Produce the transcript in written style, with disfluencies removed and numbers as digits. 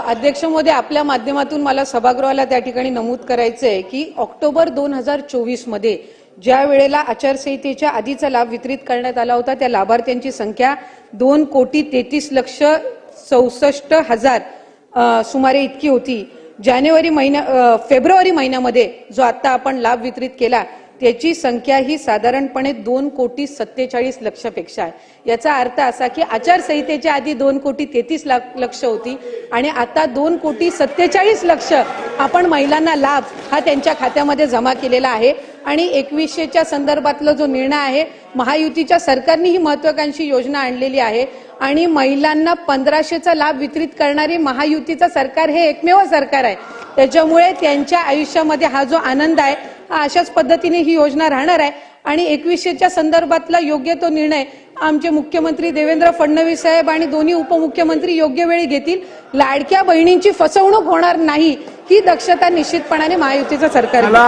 अध्यक्ष महोदय, आपल्या माध्यमातून मला सभागृहाला त्या ठिकाणी नमूद करायचंय की ऑक्टोबर 2024 मध्ये ज्या वेळेला आचारसंहितेच्या आधीचा लाभ वितरित करण्यात आला होता त्या लाभार्थ्यांची संख्या 2,33,64,000 सुमारे इतकी होती। फेब्रुवारी महिन्यामध्ये जो आता आपण लाभ वितरित केला त्याची संख्या ही साधारणपणे 2,47,00,000 पेक्षा आहे। याचा अर्थ असा की आचारसंहितेच्या आधी 2,33,00,000 होती आणि आता 2,47,00,000 आपण महिलांना लाभ हा त्यांच्या खात्यामध्ये जमा केलेला आहे। आणि 2100च्या संदर्भातला जो निर्णय आहे, महायुतीच्या सरकारने ही महत्त्वाकांक्षी योजना आणलेली आहे आणि महिलांना 1500चा लाभ वितरित करणारे महायुतीचं सरकार हे एकमेव सरकार आहे। त्याच्यामुळे त्यांच्या आयुष्यामध्ये हा जो आनंद आहे हा अशाच पद्धतीने ही योजना राहणार आहे आणि 2100च्या संदर्भातला योग्य तो निर्णय आमचे मुख्यमंत्री देवेंद्र फडणवीस साहेब आणि दोन्ही उपमुख्यमंत्री योग्य वेळी घेतील। लाडक्या बहिणींची फसवणूक होणार नाही ही दक्षता निश्चितपणाने महायुतीचं सरकार घेईल।